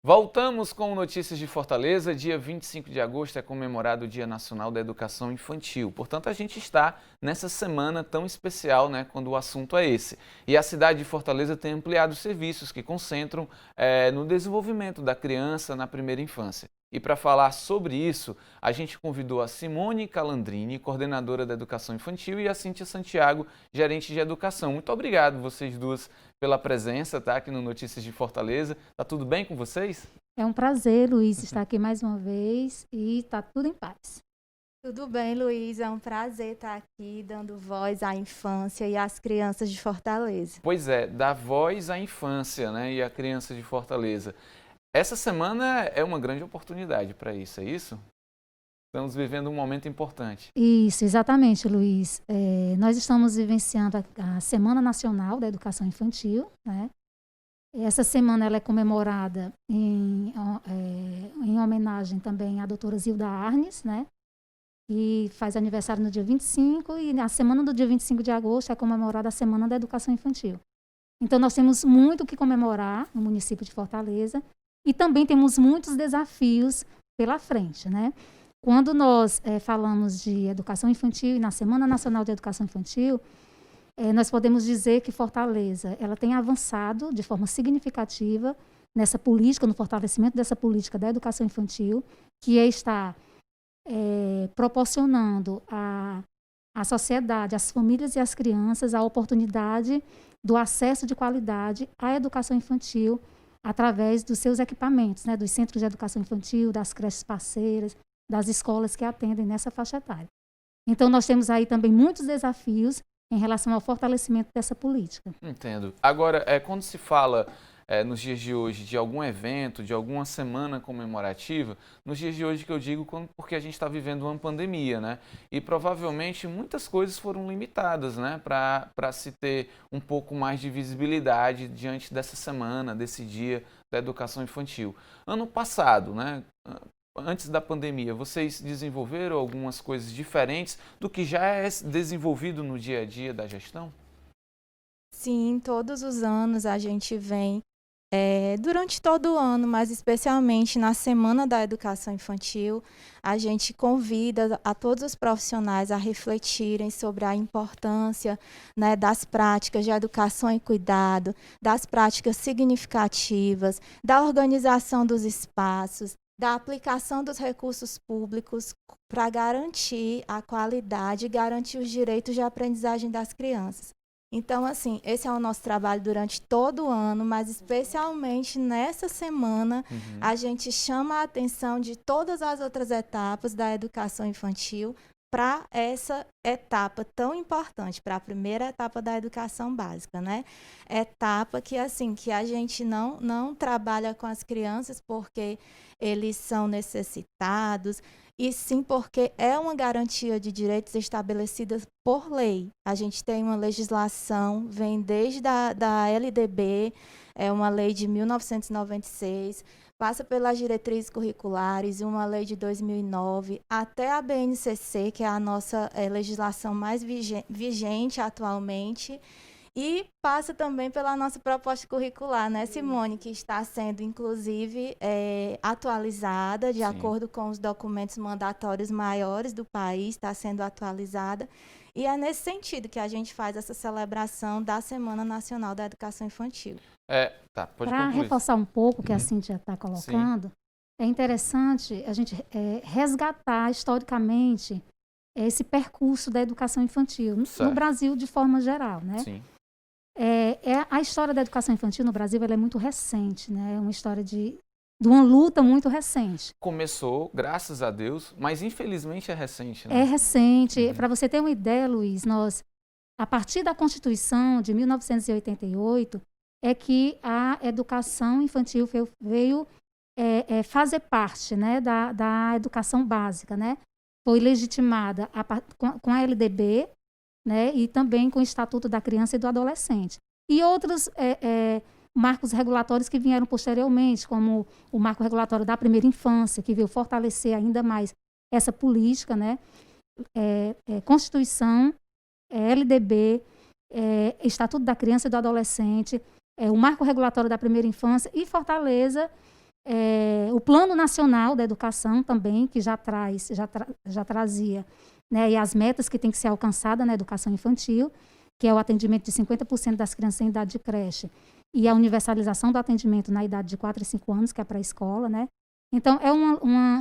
Voltamos com notícias de Fortaleza. Dia 25 de agosto é comemorado o Dia Nacional da Educação Infantil. Portanto, a gente está nessa semana tão especial, quando o assunto é esse. E a cidade de Fortaleza tem ampliado os serviços que concentram no desenvolvimento da criança na primeira infância. E para falar sobre isso, a gente convidou a Simone Calandrini, coordenadora da Educação Infantil, e a Cíntia Santiago, gerente de Educação. Muito obrigado, vocês duas, pela presença, aqui no Notícias de Fortaleza. Tá tudo bem com vocês? É um prazer, Luiz, estar aqui mais uma vez e está tudo em paz. Tudo bem, Luiz? É um prazer estar aqui dando voz à infância e às crianças de Fortaleza. Pois é, dar voz à infância, e à criança de Fortaleza. Essa semana é uma grande oportunidade para isso, é isso? Estamos vivendo um momento importante. Isso, exatamente, Luiz. Nós estamos vivenciando a Semana Nacional da Educação Infantil, né? Essa semana ela é comemorada em homenagem também à doutora Zilda Arnes, né? Que faz aniversário no dia 25 e na semana do dia 25 de agosto é comemorada a Semana da Educação Infantil. Então nós temos muito o que comemorar no município de Fortaleza e também temos muitos desafios pela frente, né? Quando nós falamos de educação infantil e na Semana Nacional de Educação Infantil, nós podemos dizer que Fortaleza ela tem avançado de forma significativa nessa política, no fortalecimento dessa política da educação infantil, que está proporcionando à sociedade, às famílias e às crianças a oportunidade do acesso de qualidade à educação infantil através dos seus equipamentos, dos centros de educação infantil, das creches parceiras, das escolas que atendem nessa faixa etária. Então, nós temos aí também muitos desafios em relação ao fortalecimento dessa política. Entendo. Agora, quando se fala nos dias de hoje de algum evento, de alguma semana comemorativa, nos dias de hoje que eu digo porque a gente está vivendo uma pandemia, E provavelmente muitas coisas foram limitadas, para se ter um pouco mais de visibilidade diante dessa semana, desse dia da educação infantil. Ano passado, antes da pandemia, vocês desenvolveram algumas coisas diferentes do que já é desenvolvido no dia a dia da gestão? Sim, todos os anos a gente vem, durante todo o ano, mas especialmente na Semana da Educação Infantil, a gente convida a todos os profissionais a refletirem sobre a importância, das práticas de educação e cuidado, das práticas significativas, da organização dos espaços, da aplicação dos recursos públicos para garantir a qualidade e garantir os direitos de aprendizagem das crianças. Então, assim, esse é o nosso trabalho durante todo o ano, mas especialmente nessa semana, a gente chama a atenção de todas as outras etapas da educação infantil para essa etapa tão importante, para a primeira etapa da educação básica, Etapa que, assim, que a gente não trabalha com as crianças porque eles são necessitados, e sim porque é uma garantia de direitos estabelecida por lei. A gente tem uma legislação, vem desde da LDB, é uma lei de 1996, passa pelas diretrizes curriculares, uma lei de 2009, até a BNCC, que é a nossa legislação mais vigente atualmente, e passa também pela nossa proposta curricular, Simone, que está sendo, inclusive, atualizada de acordo com os documentos mandatórios maiores do país, está sendo atualizada. E é nesse sentido que a gente faz essa celebração da Semana Nacional da Educação Infantil. Para reforçar um pouco o que a Cíntia está colocando, é interessante a gente resgatar historicamente esse percurso da educação infantil no Brasil de forma geral, Sim. A história da educação infantil no Brasil ela é muito recente, É uma história de uma luta muito recente. Começou, graças a Deus, mas infelizmente é recente, É recente. Para você ter uma ideia, Luiz, a partir da Constituição de 1988, é que a educação infantil veio fazer parte, da educação básica, Foi legitimada com a LDB, e também com o Estatuto da Criança e do Adolescente. E outros marcos regulatórios que vieram posteriormente, como o marco regulatório da primeira infância, que veio fortalecer ainda mais essa política, Constituição, LDB, Estatuto da Criança e do Adolescente, o marco regulatório da primeira infância e Fortaleza O Plano Nacional da Educação também, que já trazia, né, e as metas que tem que ser alcançadas na educação infantil, que é o atendimento de 50% das crianças em idade de creche, e a universalização do atendimento na idade de 4 e 5 anos, que é a pré-escola, né? Então,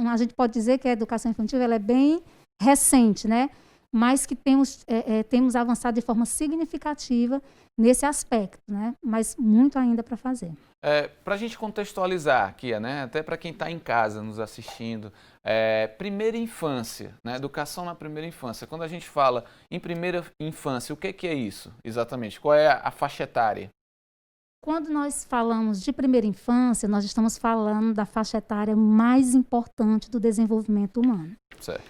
a gente pode dizer que a educação infantil ela é bem recente, né? Mas que temos avançado de forma significativa nesse aspecto, né? Mas muito ainda para fazer. Para a gente contextualizar, Kia, né? Até para quem está em casa nos assistindo, primeira infância, né? Educação na primeira infância. Quando a gente fala em primeira infância, o que é isso exatamente? Qual é a faixa etária? Quando nós falamos de primeira infância, nós estamos falando da faixa etária mais importante do desenvolvimento humano. Certo.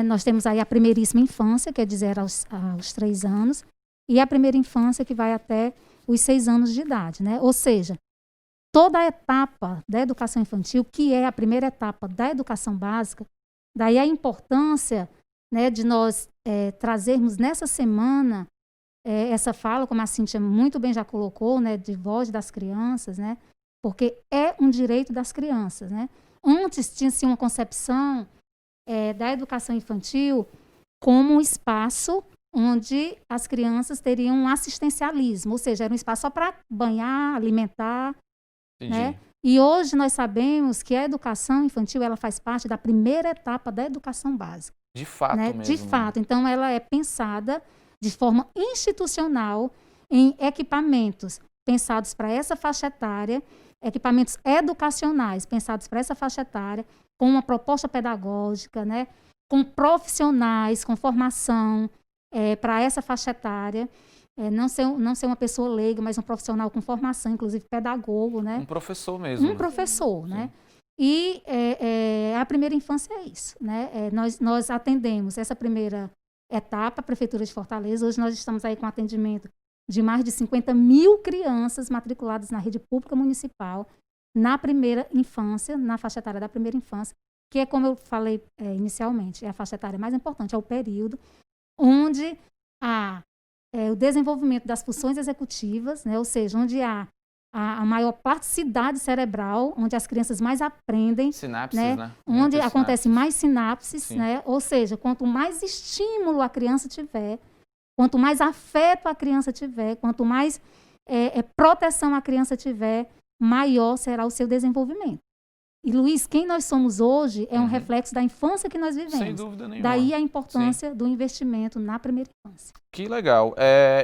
Nós temos aí a primeiríssima infância, que é de 0 aos 3 anos, e a primeira infância, que vai até os 6 anos de idade, né? Ou seja, toda a etapa da educação infantil, que é a primeira etapa da educação básica, daí a importância, né, de nós trazermos nessa semana essa fala, como a Cíntia muito bem já colocou, né, de voz das crianças, né? Porque é um direito das crianças, né? Antes tinha-se uma concepção da educação infantil como um espaço onde as crianças teriam um assistencialismo, ou seja, era um espaço só para banhar, alimentar, né? E hoje nós sabemos que a educação infantil ela faz parte da primeira etapa da educação básica. De fato, né? mesmo. De fato. Então, ela é pensada de forma institucional em equipamentos pensados para essa faixa etária, equipamentos educacionais pensados para essa faixa etária, com uma proposta pedagógica, né? Com profissionais, com formação para essa faixa etária. Não ser uma pessoa leiga, mas um profissional com formação, inclusive pedagogo, né? Um professor mesmo. Um professor, né? E a primeira infância é isso, né? Nós atendemos essa primeira etapa, a Prefeitura de Fortaleza. Hoje nós estamos aí com atendimento de mais de 50 mil crianças matriculadas na rede pública municipal, na primeira infância, na faixa etária da primeira infância, que é, como eu falei inicialmente, é a faixa etária mais importante, é o período onde há o desenvolvimento das funções executivas, né? Ou seja, onde há a maior plasticidade cerebral, onde as crianças mais aprendem. Sinapses, né? Onde acontecem mais sinapses, né? Ou seja, quanto mais estímulo a criança tiver, quanto mais afeto a criança tiver, quanto mais proteção a criança tiver, maior será o seu desenvolvimento. E, Luiz, quem nós somos hoje é um reflexo da infância que nós vivemos. Sem dúvida nenhuma. Daí a importância do investimento na primeira infância. Que legal.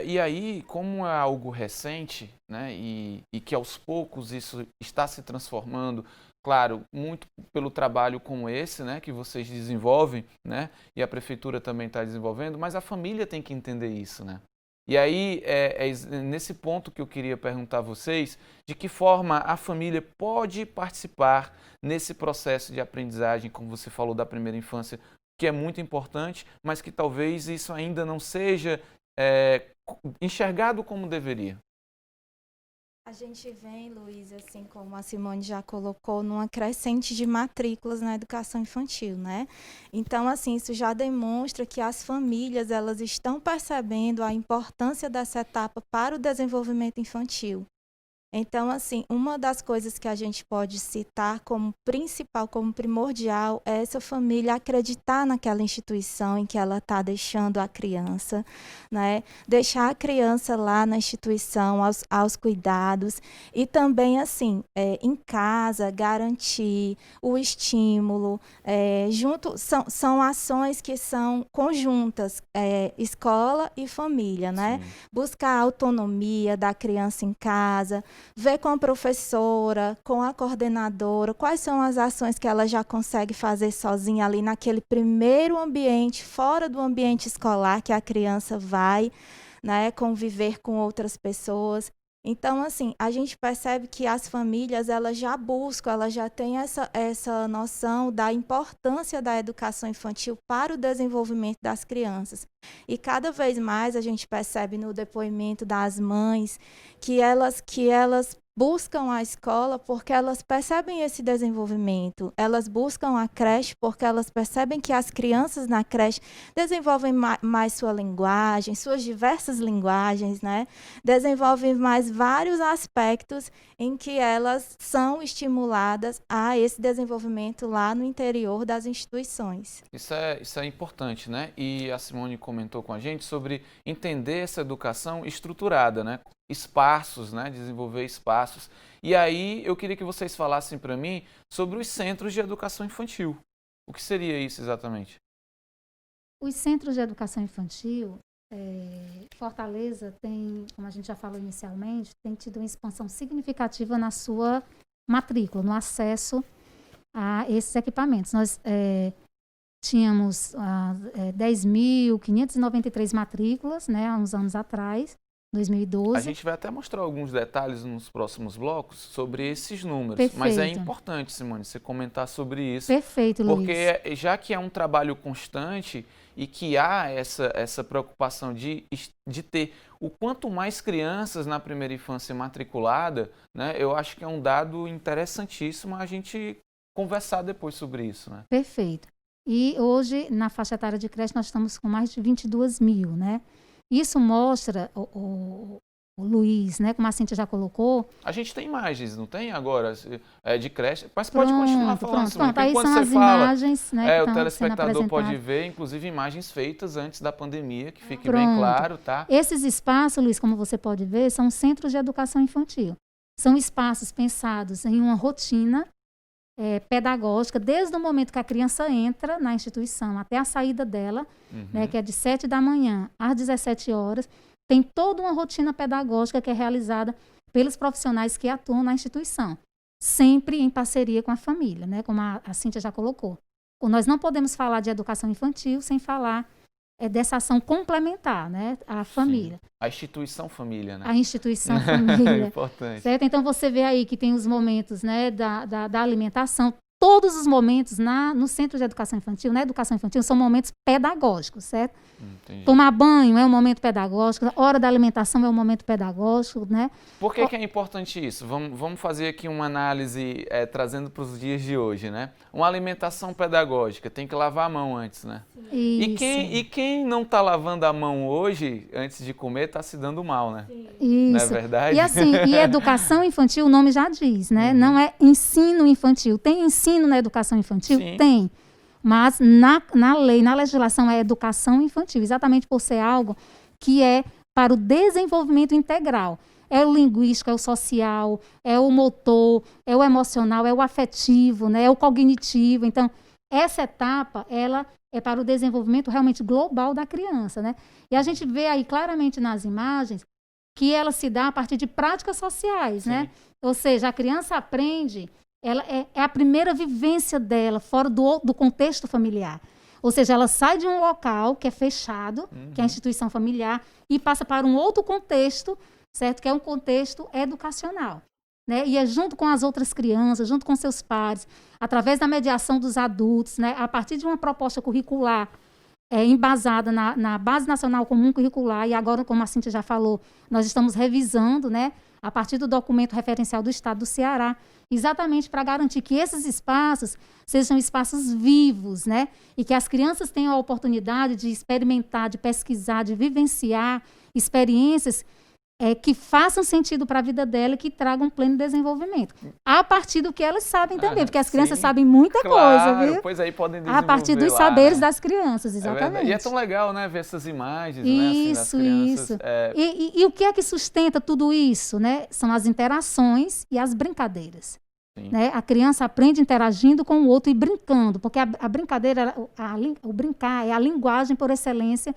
E aí, como é algo recente, né, e que aos poucos isso está se transformando, claro, muito pelo trabalho como esse, né, que vocês desenvolvem, né, e a Prefeitura também está desenvolvendo, mas a família tem que entender isso, né? E aí, nesse ponto que eu queria perguntar a vocês, de que forma a família pode participar nesse processo de aprendizagem, como você falou, da primeira infância, que é muito importante, mas que talvez isso ainda não seja enxergado como deveria. A gente vem, Luiz, assim como a Simone já colocou, numa crescente de matrículas na educação infantil, né? Então, assim, isso já demonstra que as famílias, elas estão percebendo a importância dessa etapa para o desenvolvimento infantil. Então, assim, uma das coisas que a gente pode citar como principal, como primordial, é essa família acreditar naquela instituição em que ela está deixando a criança, né? Deixar a criança lá na instituição, aos cuidados. E também, assim, em casa, garantir o estímulo. São ações que são conjuntas, escola e família, né? Sim. Buscar a autonomia da criança em casa, ver com a professora, com a coordenadora, quais são as ações que ela já consegue fazer sozinha ali naquele primeiro ambiente, fora do ambiente escolar que a criança vai, né, conviver com outras pessoas. Então, assim, a gente percebe que as famílias, elas já buscam, elas já têm essa noção da importância da educação infantil para o desenvolvimento das crianças. E cada vez mais a gente percebe no depoimento das mães que elas buscam a escola porque elas percebem esse desenvolvimento. Elas buscam a creche porque elas percebem que as crianças na creche desenvolvem mais sua linguagem, suas diversas linguagens, né? Desenvolvem mais vários aspectos em que elas são estimuladas a esse desenvolvimento lá no interior das instituições. Isso é importante, né? E a Simone comentou com a gente sobre entender essa educação estruturada, né? Espaços, né? Desenvolver espaços. E aí eu queria que vocês falassem para mim sobre os centros de educação infantil. O que seria isso exatamente? Os centros de educação infantil, Fortaleza tem, como a gente já falou inicialmente, tem tido uma expansão significativa na sua matrícula, no acesso a esses equipamentos. Nós tínhamos 10.593 matrículas, né, há uns anos atrás, 2012. A gente vai até mostrar alguns detalhes nos próximos blocos sobre esses números. Perfeito. Mas é importante, Simone, você comentar sobre isso. Perfeito, Luiz. Porque já que é um trabalho constante e que há essa preocupação de ter o quanto mais crianças na primeira infância matriculada, né, eu acho que é um dado interessantíssimo a gente conversar depois sobre isso, né? Perfeito. E hoje, na faixa etária de creche, nós estamos com mais de 22 mil, né? Isso mostra, o Luiz, né, como a Cíntia já colocou... A gente tem imagens, não tem agora, de creche, mas pode continuar falando, Simone, pronto. Aí enquanto são você as fala, imagens, né, o telespectador pode ver, inclusive, imagens feitas antes da pandemia, que fique bem claro, tá? Esses espaços, Luiz, como você pode ver, são centros de educação infantil. São espaços pensados em uma rotina pedagógica, desde o momento que a criança entra na instituição até a saída dela, né, que é de 7 da manhã às 17 horas, tem toda uma rotina pedagógica que é realizada pelos profissionais que atuam na instituição, sempre em parceria com a família, né, como a Cíntia já colocou. Nós não podemos falar de educação infantil sem falar dessa ação complementar, né, à família. Sim. A instituição família, né? A instituição família. Importante. Certo? Então, você vê aí que tem os momentos, né, da alimentação. Todos os momentos no Centro de Educação Infantil, na educação infantil, são momentos pedagógicos, certo? Entendi. Tomar banho é um momento pedagógico, a hora da alimentação é um momento pedagógico, né? Por que é importante isso? Vamos fazer aqui uma análise trazendo para os dias de hoje, né? Uma alimentação pedagógica, tem que lavar a mão antes, né? Isso. E quem não está lavando a mão hoje, antes de comer, está se dando mal, né? Isso. Não é verdade? E assim, educação infantil, o nome já diz, né? Não é ensino infantil. Tem ensino na educação infantil? Sim. Tem. Mas na lei, na legislação, é educação infantil, exatamente por ser algo que é para o desenvolvimento integral. É o linguístico, é o social, é o motor, é o emocional, é o afetivo, né? É o cognitivo. Então, essa etapa, ela é para o desenvolvimento realmente global da criança, né? E a gente vê aí claramente nas imagens que ela se dá a partir de práticas sociais, Sim. né? Ou seja, a criança aprende... Ela é a primeira vivência dela fora do contexto familiar. Ou seja, ela sai de um local que é fechado, que é a instituição familiar, e passa para um outro contexto, certo? Que é um contexto educacional, né? E é junto com as outras crianças, junto com seus pares, através da mediação dos adultos, né? A partir de uma proposta curricular embasada na Base Nacional Comum Curricular, e agora, como a Cíntia já falou, nós estamos revisando, né? A partir do documento referencial do Estado do Ceará, exatamente para garantir que esses espaços sejam espaços vivos, né? E que as crianças tenham a oportunidade de experimentar, de pesquisar, de vivenciar experiências que façam sentido para a vida dela e que tragam pleno desenvolvimento. A partir do que elas sabem também, porque as crianças sabem muita coisa, viu? Pois aí podem desenvolver a partir dos lá, saberes né? das crianças, exatamente. E é tão legal, né, ver essas imagens, isso, né, assim, das crianças. E o que é que sustenta tudo isso, né? São as interações e as brincadeiras. Né? A criança aprende interagindo com o outro e brincando, porque a brincadeira, o brincar é a linguagem por excelência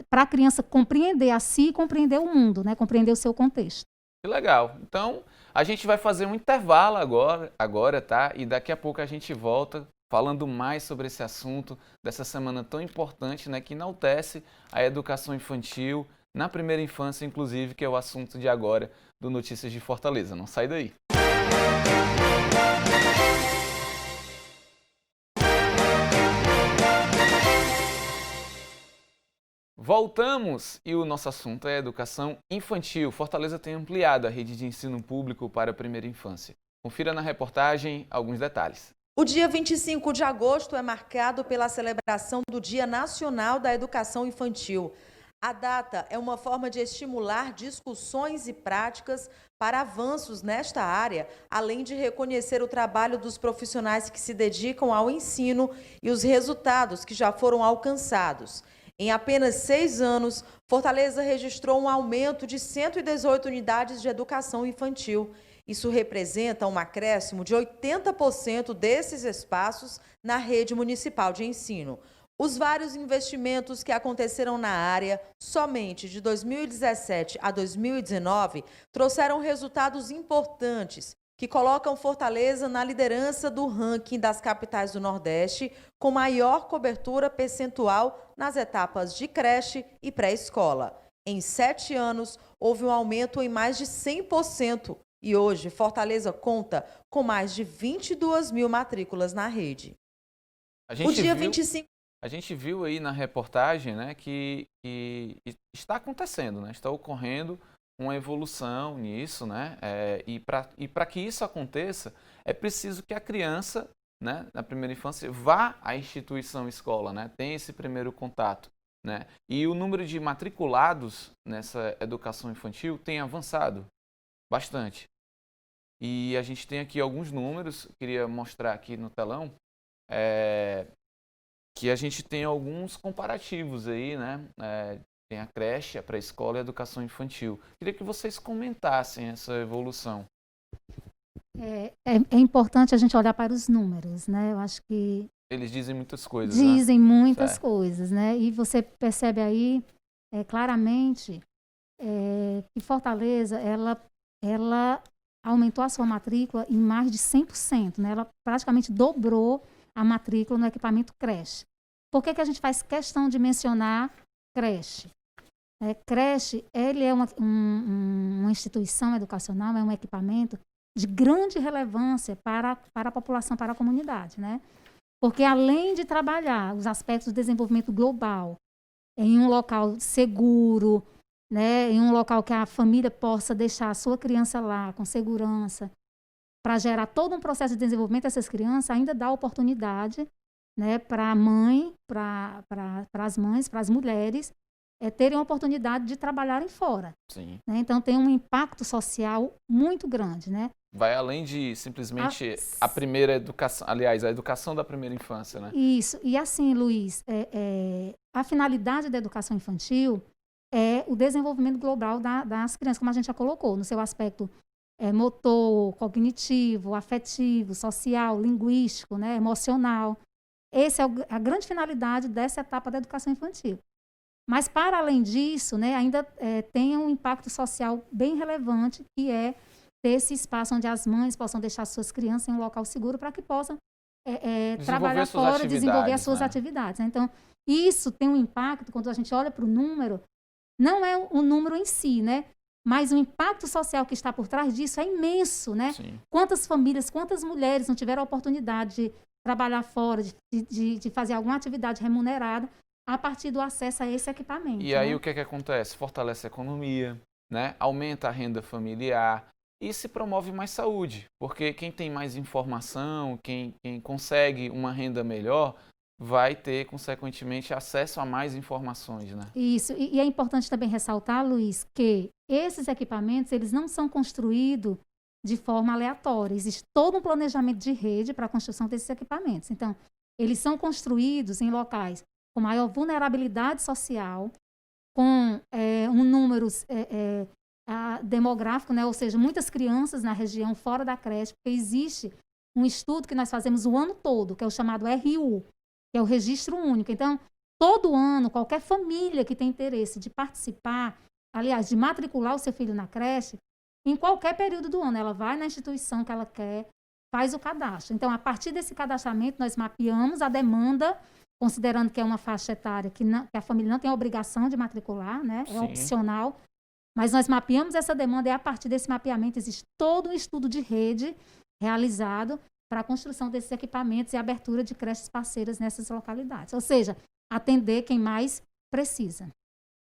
para a criança compreender a si e compreender o mundo, né? Compreender o seu contexto. Que legal. Então, a gente vai fazer um intervalo agora, tá? E daqui a pouco a gente volta falando mais sobre esse assunto dessa semana tão importante, né? Que enaltece a educação infantil na primeira infância, inclusive, que é o assunto de agora do Notícias de Fortaleza. Não sai daí. Voltamos e o nosso assunto é educação infantil. Fortaleza tem ampliado a rede de ensino público para a primeira infância. Confira na reportagem alguns detalhes. O dia 25 de agosto é marcado pela celebração do Dia Nacional da Educação Infantil. A data é uma forma de estimular discussões e práticas para avanços nesta área, além de reconhecer o trabalho dos profissionais que se dedicam ao ensino e os resultados que já foram alcançados. Em apenas 6 anos, Fortaleza registrou um aumento de 118 unidades de educação infantil. Isso representa um acréscimo de 80% desses espaços na rede municipal de ensino. Os vários investimentos que aconteceram na área, somente de 2017 a 2019, trouxeram resultados importantes, que colocam Fortaleza na liderança do ranking das capitais do Nordeste, com maior cobertura percentual nas etapas de creche e pré-escola. Em 7 anos, houve um aumento em mais de 100%, e hoje Fortaleza conta com mais de 22 mil matrículas na rede. A gente viu aí na reportagem, né, que está acontecendo, né, está ocorrendo uma evolução nisso, né, e para que isso aconteça, é preciso que a criança, né, na primeira infância, vá à instituição escola, né, tenha esse primeiro contato, né, e o número de matriculados nessa educação infantil tem avançado bastante. E a gente tem aqui alguns números, queria mostrar aqui no telão, que a gente tem alguns comparativos aí, né? Tem a creche, a pré-escola e a educação infantil. Queria que vocês comentassem essa evolução. É importante a gente olhar para os números, né? Eu acho que eles dizem muitas coisas, dizem né? muitas coisas, né? E você percebe aí claramente que Fortaleza, ela aumentou a sua matrícula em mais de 100%, né? Ela praticamente dobrou a matrícula no equipamento creche. Por que a gente faz questão de mencionar creche? Creche, ele é uma instituição educacional, é um equipamento de grande relevância para a população, para a comunidade, né? Porque além de trabalhar os aspectos do desenvolvimento global em um local seguro, né, em um local que a família possa deixar a sua criança lá com segurança, para gerar todo um processo de desenvolvimento dessas crianças, ainda dá oportunidade, né, para a mãe, para as mães, para as mulheres, terem a oportunidade de trabalharem fora. Sim. Né? Então, tem um impacto social muito grande. Né? Vai além de simplesmente a primeira educação, aliás, a educação da primeira infância, né? Isso. E assim, Luiz, a finalidade da educação infantil é o desenvolvimento global das crianças, como a gente já colocou, no seu aspecto motor, cognitivo, afetivo, social, linguístico, né, emocional. Essa é a grande finalidade dessa etapa da educação infantil. Mas, para além disso, né, ainda tem um impacto social bem relevante, que é ter esse espaço onde as mães possam deixar suas crianças em um local seguro para que possam trabalhar fora e desenvolver as suas atividades. Então, isso tem um impacto, quando a gente olha para o número, não é o número em si, né? Mas o impacto social que está por trás disso é imenso, né? Sim. Quantas famílias, quantas mulheres não tiveram a oportunidade de trabalhar fora, de fazer alguma atividade remunerada a partir do acesso a esse equipamento. E aí o que acontece? Fortalece a economia, né? Aumenta a renda familiar e se promove mais saúde, porque quem tem mais informação, quem consegue uma renda melhor, vai ter, consequentemente, acesso a mais informações, né? Isso. E é importante também ressaltar, Luiz, que esses equipamentos, eles não são construídos de forma aleatória. Existe todo um planejamento de rede para a construção desses equipamentos. Então, eles são construídos em locais com maior vulnerabilidade social, com um número demográfico, né? Ou seja, muitas crianças na região fora da creche, porque existe um estudo que nós fazemos o ano todo, que é o chamado RU, que é o Registro Único. Então, todo ano, qualquer família que tem interesse de participar, aliás, de matricular o seu filho na creche, em qualquer período do ano, ela vai na instituição que ela quer, faz o cadastro. Então, a partir desse cadastramento, nós mapeamos a demanda, considerando que é uma faixa etária que a família não tem a obrigação de matricular, né? É opcional, mas nós mapeamos essa demanda e a partir desse mapeamento existe todo um estudo de rede realizado para a construção desses equipamentos e abertura de creches parceiras nessas localidades. Ou seja, atender quem mais precisa.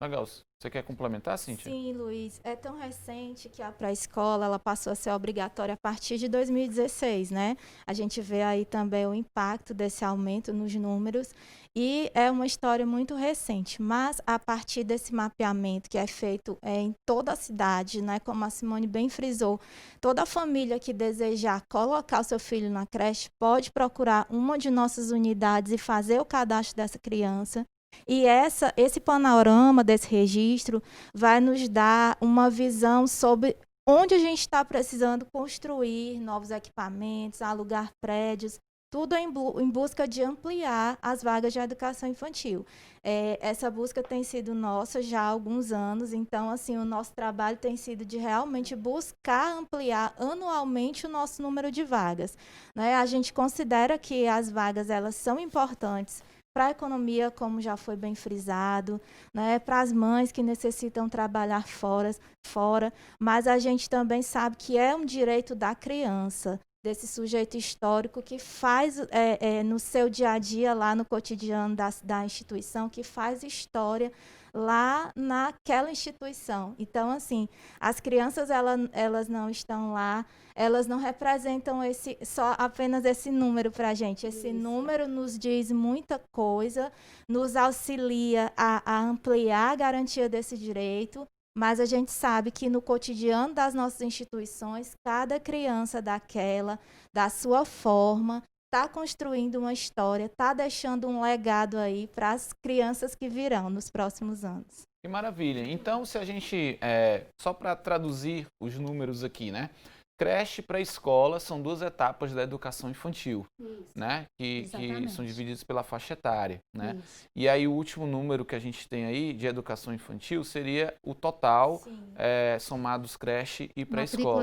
Legal. Você quer complementar, Cíntia? Sim, Luiz. É tão recente que a pré-escola ela passou a ser obrigatória a partir de 2016, né? A gente vê aí também o impacto desse aumento nos números e é uma história muito recente, mas a partir desse mapeamento que é feito em toda a cidade, né? Como a Simone bem frisou, toda família que desejar colocar o seu filho na creche pode procurar uma de nossas unidades e fazer o cadastro dessa criança. E esse panorama desse registro vai nos dar uma visão sobre onde a gente está precisando construir novos equipamentos, alugar prédios, tudo em busca de ampliar as vagas de educação infantil. Essa busca tem sido nossa já há alguns anos, então, assim, o nosso trabalho tem sido de realmente buscar ampliar anualmente o nosso número de vagas, né? A gente considera que as vagas, elas são importantes para a economia, como já foi bem frisado, né, para as mães que necessitam trabalhar fora, mas a gente também sabe que é um direito da criança, desse sujeito histórico que faz no seu dia a dia, lá no cotidiano da instituição, que faz história lá naquela instituição. Então, assim, as crianças, elas não estão lá, elas não representam só apenas esse número para a gente. Esse número nos diz muita coisa, nos auxilia a ampliar a garantia desse direito, mas a gente sabe que no cotidiano das nossas instituições, cada criança da sua forma, está construindo uma história, está deixando um legado aí para as crianças que virão nos próximos anos. Que maravilha. Então, se a gente, só para traduzir os números aqui, né? Creche para escola são 2 etapas da educação infantil, né? Que são divididas pela faixa etária, né? Isso. E aí o último número que a gente tem aí de educação infantil seria o total, somados creche e pré-escola.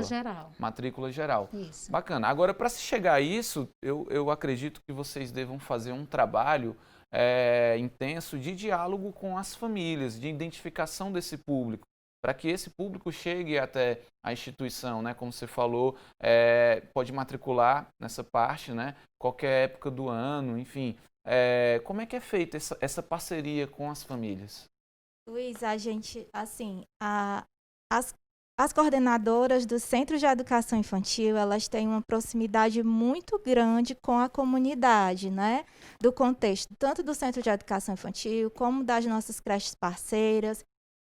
Matrícula geral. Isso. Bacana. Agora, para se chegar a isso, eu acredito que vocês devam fazer um trabalho intenso de diálogo com as famílias, de identificação desse público, para que esse público chegue até a instituição, né? Como você falou, pode matricular nessa parte, né? Qualquer época do ano, enfim. Como é que é feita essa parceria com as famílias? Luiz, a gente, assim, as coordenadoras dos Centros de Educação Infantil, elas têm uma proximidade muito grande com a comunidade, né? Do contexto, tanto do Centro de Educação Infantil, como das nossas creches parceiras,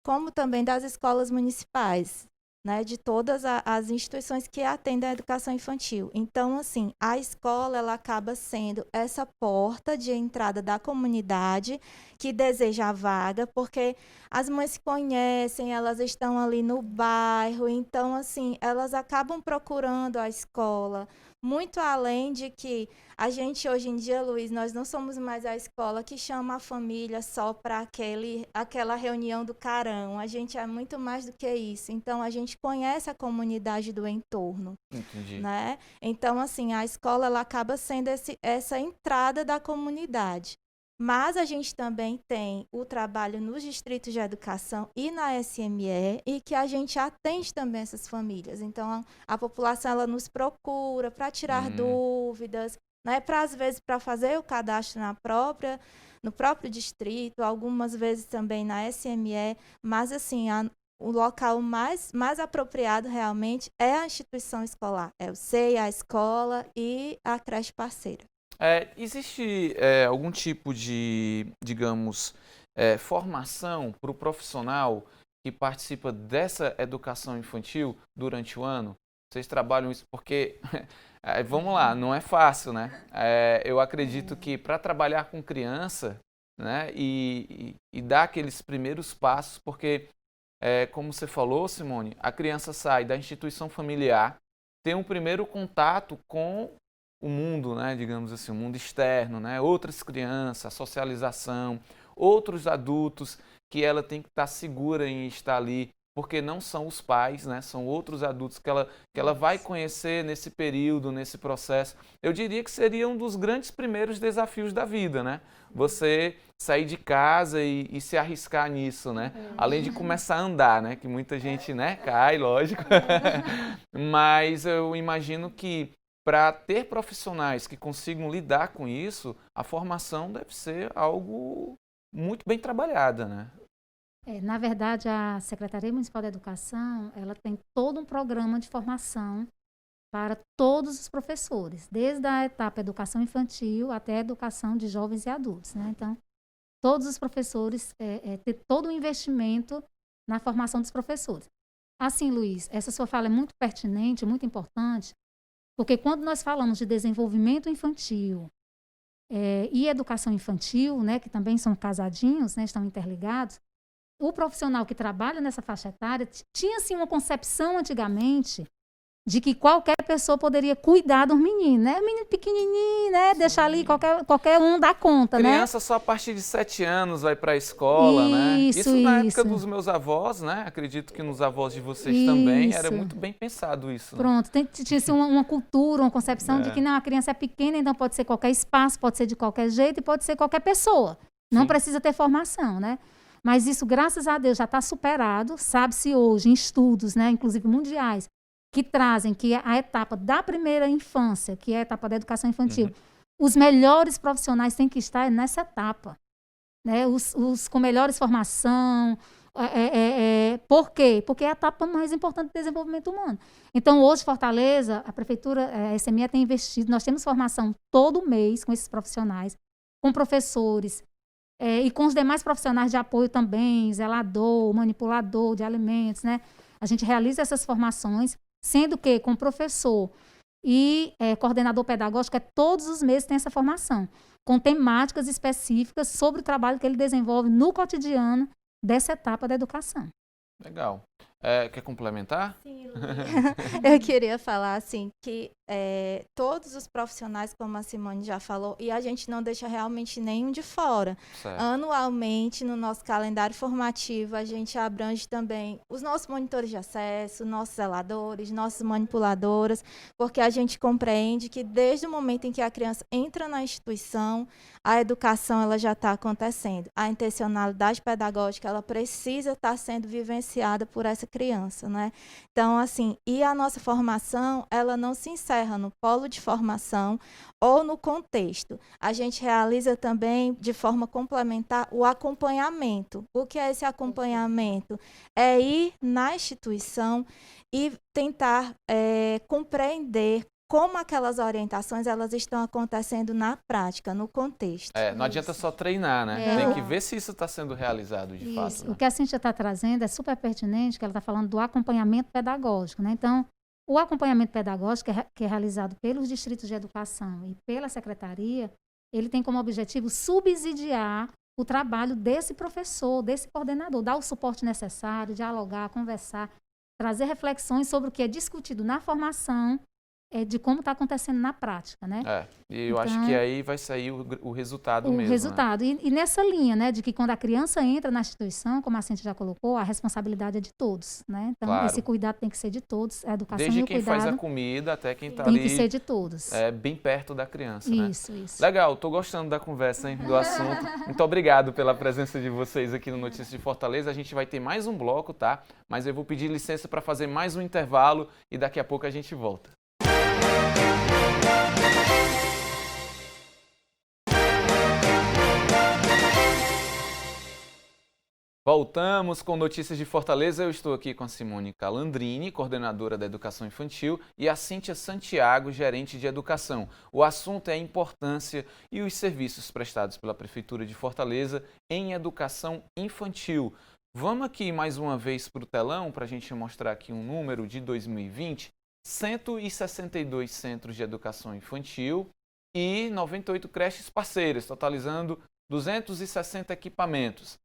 como também das escolas municipais, né, de todas as instituições que atendem a educação infantil. Então, assim, a escola ela acaba sendo essa porta de entrada da comunidade que deseja a vaga, porque as mães se conhecem, elas estão ali no bairro, então, assim, elas acabam procurando a escola, muito além de que a gente, hoje em dia, Luiz, nós não somos mais a escola que chama a família só para aquela reunião do carão. A gente é muito mais do que isso. Então, a gente conhece a comunidade do entorno. Entendi. Né? Então, assim, a escola ela acaba sendo essa entrada da comunidade. Mas a gente também tem o trabalho nos distritos de educação e na SME, e que a gente atende também essas famílias. Então, a população ela nos procura para tirar dúvidas, né? Às vezes, para fazer o cadastro no próprio distrito, algumas vezes também na SME, mas assim, o local mais apropriado realmente é a instituição escolar, é o SEI, a escola e a creche parceira. Existe algum tipo de, digamos, formação para o profissional que participa dessa educação infantil durante o ano? Vocês trabalham isso porque, vamos lá, não é fácil, né? Eu acredito que para trabalhar com criança, né, e dar aqueles primeiros passos, porque, como você falou, Simone, a criança sai da instituição familiar, tem um primeiro contato com o mundo, né, digamos assim, o mundo externo, né, outras crianças, a socialização, outros adultos que ela tem que estar segura em estar ali, porque não são os pais, né, são outros adultos que ela vai conhecer nesse período, nesse processo. Eu diria que seria um dos grandes primeiros desafios da vida, né? Você sair de casa e se arriscar nisso, né? Além de começar a andar, né? Que muita gente, né, cai, lógico. Mas eu imagino que para ter profissionais que consigam lidar com isso, a formação deve ser algo muito bem trabalhada, né? Na verdade, a Secretaria Municipal de Educação, ela tem todo um programa de formação para todos os professores, desde a etapa educação infantil até a educação de jovens e adultos, né? Então, todos os professores, ter todo o investimento na formação dos professores. Assim, Luiz, essa sua fala é muito pertinente, muito importante, porque quando nós falamos de desenvolvimento infantil e educação infantil, né, que também são casadinhos, né, estão interligados, o profissional que trabalha nessa faixa etária tinha, assim, uma concepção antigamente de que qualquer pessoa poderia cuidar dos meninos, né? O menino pequenininho, né? Sim. Deixar ali, qualquer um dá conta, né? Criança só a partir de 7 anos vai para a escola, né? Isso na época dos meus avós, né? Acredito que nos avós de vocês também era muito bem pensado isso. Né? Pronto, tinha assim, uma cultura, uma concepção de que não, a criança é pequena, então pode ser qualquer espaço, pode ser de qualquer jeito e pode ser qualquer pessoa. Não Sim. precisa ter formação, né? Mas isso, graças a Deus, já está superado. Sabe-se hoje, em estudos, né, inclusive mundiais, que trazem que a etapa da primeira infância, que é a etapa da educação infantil, os melhores profissionais têm que estar nessa etapa. Né? Os com melhores formação. Por quê? Porque é a etapa mais importante do desenvolvimento humano. Então, hoje, Fortaleza, a Prefeitura, a SME tem investido, nós temos formação todo mês com esses profissionais, com professores, e com os demais profissionais de apoio também, zelador, manipulador de alimentos, né? A gente realiza essas formações, sendo que com professor e coordenador pedagógico, todos os meses tem essa formação, com temáticas específicas sobre o trabalho que ele desenvolve no cotidiano dessa etapa da educação. Legal. Quer complementar? Sim, eu queria falar assim que todos os profissionais, como a Simone já falou, e a gente não deixa realmente nenhum de fora. Certo. Anualmente, no nosso calendário formativo, a gente abrange também os nossos monitores de acesso, nossos zeladores, nossas manipuladoras, porque a gente compreende que desde o momento em que a criança entra na instituição, a educação ela já está acontecendo. A intencionalidade pedagógica ela precisa estar sendo vivenciada por essa criança, né? Então, assim, e a nossa formação, ela não se encerra no polo de formação ou no contexto. A gente realiza também, de forma complementar, o acompanhamento. O que é esse acompanhamento? É ir na instituição e tentar compreender como aquelas orientações elas estão acontecendo na prática, no contexto. Não adianta só treinar, né? Tem que ver se isso está sendo realizado de fato. Né? O que a Cíntia está trazendo é super pertinente, que ela está falando do acompanhamento pedagógico, né? Então, o acompanhamento pedagógico que é realizado pelos distritos de educação e pela secretaria, ele tem como objetivo subsidiar o trabalho desse professor, desse coordenador, dar o suporte necessário, dialogar, conversar, trazer reflexões sobre o que é discutido na formação, de como está acontecendo na prática, né? E eu acho que aí vai sair o resultado mesmo. O resultado. Né? E nessa linha, né, de que quando a criança entra na instituição, como a Cíntia já colocou, a responsabilidade é de todos, né? Então, claro. Esse cuidado tem que ser de todos, a educação desde e o quem cuidado... faz a comida até quem está ali... Tem que ser de todos. Bem perto da criança, né? Isso. Legal, estou gostando da conversa, hein, do assunto. Muito obrigado pela presença de vocês aqui no Notícias de Fortaleza. A gente vai ter mais um bloco, tá? Mas eu vou pedir licença para fazer mais um intervalo e daqui a pouco a gente volta. Voltamos com Notícias de Fortaleza. Eu estou aqui com a Simone Calandrini, coordenadora da Educação Infantil, e a Cíntia Santiago, gerente de Educação. O assunto é a importância e os serviços prestados pela Prefeitura de Fortaleza em educação infantil. Vamos aqui mais uma vez para o telão para a gente mostrar aqui um número de 2020. 162 centros de educação infantil e 98 creches parceiras, totalizando 260 equipamentos.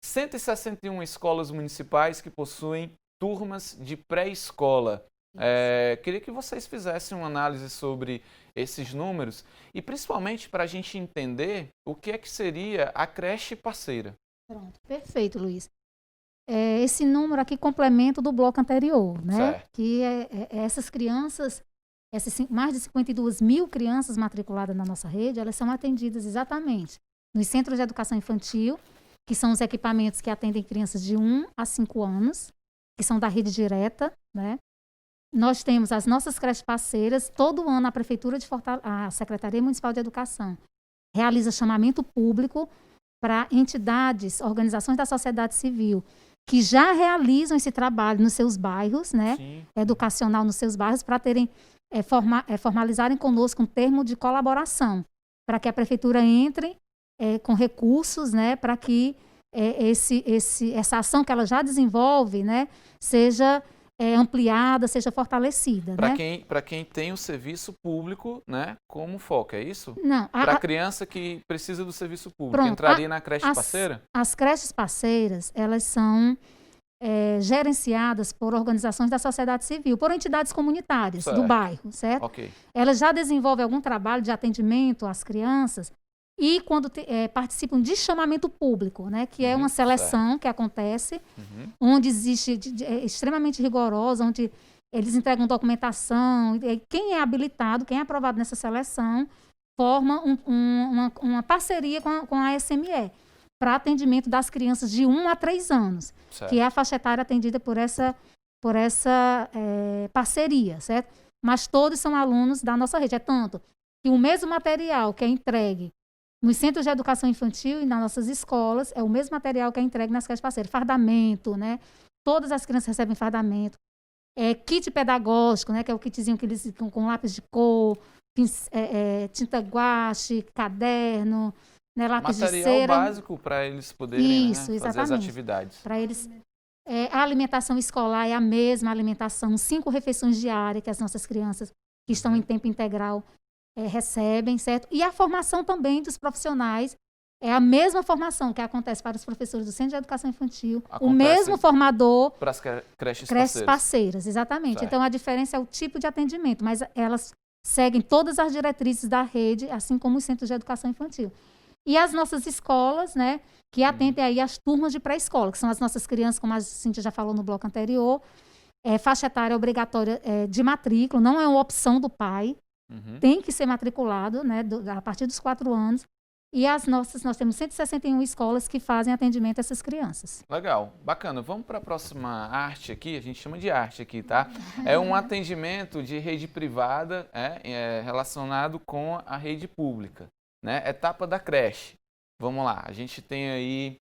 161 escolas municipais que possuem turmas de pré-escola. Queria que vocês fizessem uma análise sobre esses números e principalmente para a gente entender o que é que seria a creche parceira. Pronto, perfeito, Luiz. Esse número aqui complementa do bloco anterior, né? Certo. Que essas crianças, essas mais de 52 mil crianças matriculadas na nossa rede, elas são atendidas exatamente nos centros de educação infantil, que são os equipamentos que atendem crianças de 1 a 5 anos, que são da rede direta, né? Nós temos as nossas creches parceiras. Todo ano a Prefeitura de Fortaleza, a Secretaria Municipal de Educação, realiza chamamento público para entidades, organizações da sociedade civil, que já realizam esse trabalho nos seus bairros, né, educacional nos seus bairros, para terem formalizarem conosco um termo de colaboração, para que a prefeitura entre com recursos, né, para que essa ação que ela já desenvolve, né, seja ampliada, seja fortalecida. Para quem tem o serviço público, né, como foco, é isso? Não. Para a criança que precisa do serviço público, pronto, entraria na creche parceira? As creches parceiras, elas são gerenciadas por organizações da sociedade civil, por entidades comunitárias do bairro, certo? Okay. Elas já desenvolvem algum trabalho de atendimento às crianças e quando participam de chamamento público, né, que é uma seleção que acontece, onde existe extremamente rigorosa, onde eles entregam documentação, e quem é habilitado, quem é aprovado nessa seleção, forma uma parceria com a SME para atendimento das crianças de 1 a 3 anos, que é a faixa etária atendida por essa parceria, certo? Mas todos são alunos da nossa rede. É tanto que o mesmo material que é entregue nos centros de educação infantil e nas nossas escolas é o mesmo material que é entregue nas creches parceiras. Fardamento, né? Todas as crianças recebem fardamento. Kit pedagógico, né? Que é o kitzinho que eles com lápis de cor, tinta guache, caderno, né? Lápis de cera. Material básico para eles poderem fazer as atividades. Para eles. A alimentação escolar é a mesma alimentação, 5 refeições diárias que as nossas crianças que estão em tempo integral recebem, certo? E a formação também dos profissionais é a mesma formação que acontece para os professores do Centro de Educação Infantil, o mesmo formador para as creches parceiras, exatamente. Certo. Então, a diferença é o tipo de atendimento, mas elas seguem todas as diretrizes da rede, assim como os Centros de Educação Infantil. E as nossas escolas, né, que atendem aí as turmas de pré-escola, que são as nossas crianças, como a Cíntia já falou no bloco anterior, faixa etária obrigatória de matrícula, não é uma opção do pai, tem que ser matriculado, né, a partir dos 4 anos. E nós temos 161 escolas que fazem atendimento a essas crianças. Legal, bacana. Vamos para a próxima arte aqui, a gente chama de arte aqui, tá? É um atendimento de rede privada relacionado com a rede pública, né? Etapa da creche. Vamos lá, a gente tem aí,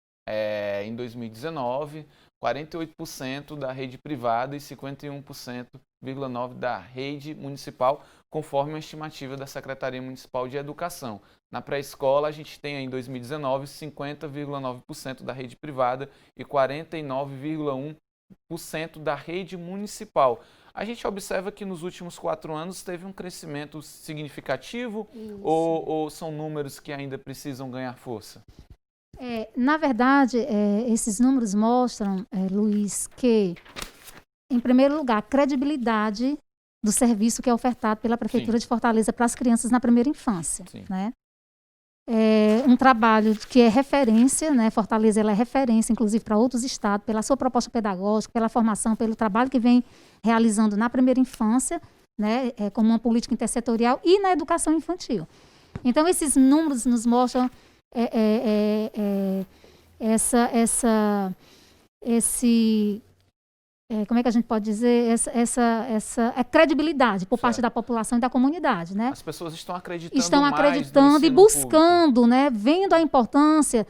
em 2019, 48% da rede privada e 51,9% da rede municipal, conforme a estimativa da Secretaria Municipal de Educação. Na pré-escola, a gente tem em 2019 50,9% da rede privada e 49,1% da rede municipal. A gente observa que nos últimos 4 anos teve um crescimento significativo ou são números que ainda precisam ganhar força? Na verdade, esses números mostram, Luiz, que, em primeiro lugar, a credibilidade do serviço que é ofertado pela Prefeitura de Fortaleza para as crianças na primeira infância. Né? Um trabalho que é referência, né? Fortaleza ela é referência, inclusive, para outros estados, pela sua proposta pedagógica, pela formação, pelo trabalho que vem realizando na primeira infância, né? Como uma política intersetorial e na educação infantil. Então, esses números nos mostram como é que a gente pode dizer, essa credibilidade por parte da população e da comunidade, né? As pessoas estão acreditando e buscando, né? Vendo a importância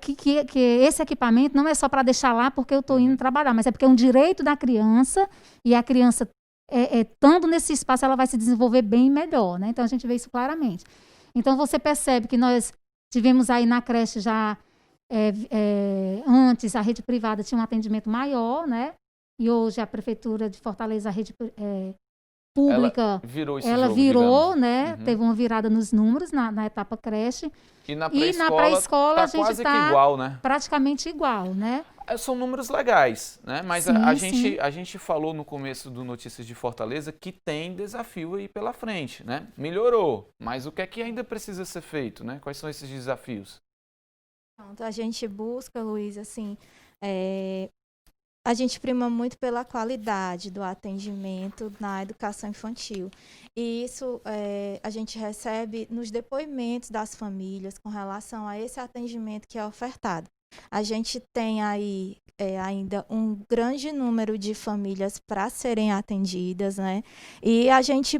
que esse equipamento não é só para deixar lá porque eu estou indo trabalhar, mas é porque é um direito da criança e a criança, estando nesse espaço, ela vai se desenvolver bem melhor, né? Então, a gente vê isso claramente. Então, você percebe que nós tivemos aí na creche já, antes, a rede privada tinha um atendimento maior, né? E hoje a Prefeitura de Fortaleza, a rede pública, ela virou, né? Teve uma virada nos números na etapa creche. E na pré-escola a gente está praticamente igual, né? São números legais, né? Mas a gente falou no começo do Notícias de Fortaleza que tem desafio aí pela frente, né? Melhorou, mas o que é que ainda precisa ser feito, né? Quais são esses desafios? A gente busca, Luiz, assim, a gente prima muito pela qualidade do atendimento na educação infantil. E isso a gente recebe nos depoimentos das famílias com relação a esse atendimento que é ofertado. A gente tem aí ainda um grande número de famílias para serem atendidas, né? E a gente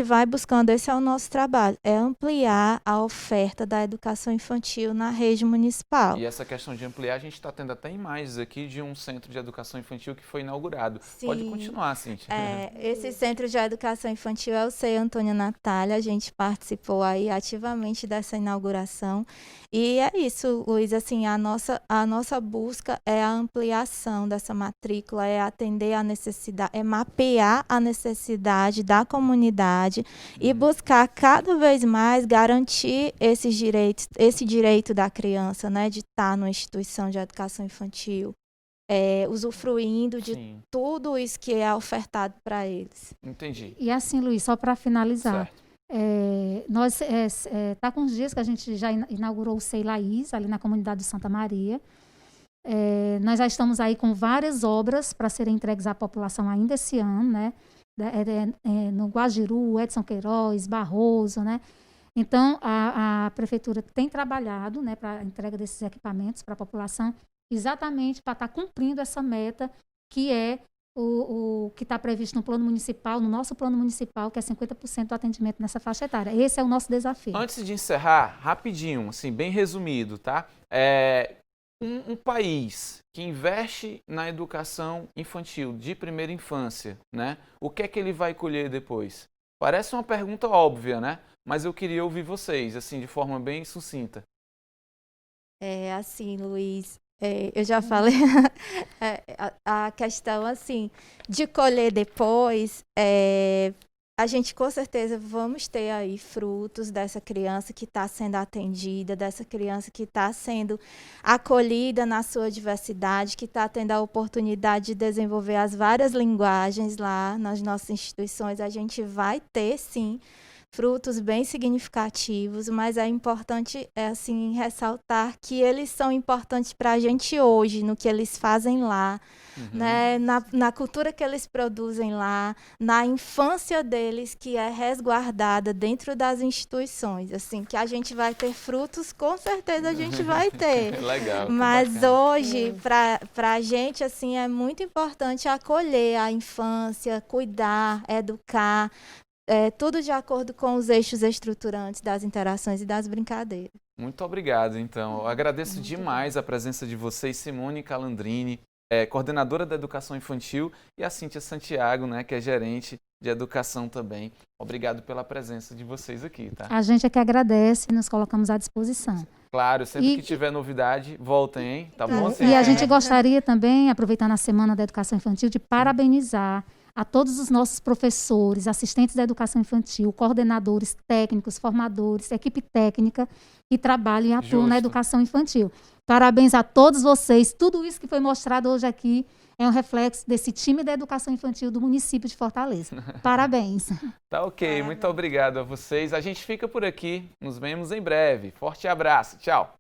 vai buscando, esse é o nosso trabalho, é ampliar a oferta da educação infantil na rede municipal. E essa questão de ampliar, a gente está tendo até imagens aqui de um centro de educação infantil que foi inaugurado. Sim. Pode continuar, Cíntia. Esse centro de educação infantil é o CEI Antônio Natália, a gente participou aí ativamente dessa inauguração. E é isso, Luiz, assim, a nossa busca é a ampliação dessa matrícula, é atender a necessidade, é mapear a necessidade da comunidade e buscar cada vez mais garantir esse direito da criança, né, de estar numa instituição de educação infantil, usufruindo de tudo isso que é ofertado para eles. Entendi. E assim, Luiz, só para finalizar, Certo. nós está com uns dias que a gente já inaugurou o CEI Laís, ali na comunidade de Santa Maria. Nós já estamos aí com várias obras para serem entregues à população ainda esse ano, né? No Guajiru, Edson Queiroz, Barroso, né? Então, a prefeitura tem trabalhado, né, para a entrega desses equipamentos para a população, exatamente para estar cumprindo essa meta, que é o que está previsto no plano municipal, no nosso plano municipal, que é 50% do atendimento nessa faixa etária. Esse é o nosso desafio. Antes de encerrar, rapidinho, assim, bem resumido, tá? Um país que investe na educação infantil, de primeira infância, né? O que é que ele vai colher depois? Parece uma pergunta óbvia, né? Mas eu queria ouvir vocês, assim, de forma bem sucinta. Assim, Luiz, eu já falei a questão, assim, de colher depois, a gente com certeza vamos ter aí frutos dessa criança que está sendo atendida, dessa criança que está sendo acolhida na sua diversidade, que está tendo a oportunidade de desenvolver as várias linguagens lá nas nossas instituições. A gente vai ter, sim, frutos bem significativos, mas é importante, assim, ressaltar que eles são importantes para a gente hoje, no que eles fazem lá, né? Na cultura que eles produzem lá, na infância deles, que é resguardada dentro das instituições. Assim, que a gente vai ter frutos, com certeza a gente vai ter. Legal. Mas hoje, para a gente, assim, é muito importante acolher a infância, cuidar, educar, tudo de acordo com os eixos estruturantes das interações e das brincadeiras. Muito obrigado, então. Eu agradeço demais a presença de vocês, Simone Calandrini, coordenadora da Educação Infantil, e a Cíntia Santiago, né, que é gerente de Educação também. Obrigado pela presença de vocês aqui, tá? A gente é que agradece e nos colocamos à disposição. Claro, sempre que tiver novidade, voltem, hein? Tá bom, Cíntia? E a gente gostaria também, aproveitando a Semana da Educação Infantil, de parabenizar a todos os nossos professores, assistentes da educação infantil, coordenadores, técnicos, formadores, equipe técnica que trabalham e atuam na educação infantil. Parabéns a todos vocês. Tudo isso que foi mostrado hoje aqui é um reflexo desse time da educação infantil do município de Fortaleza. Parabéns. Tá ok, muito obrigado a vocês. A gente fica por aqui. Nos vemos em breve. Forte abraço. Tchau.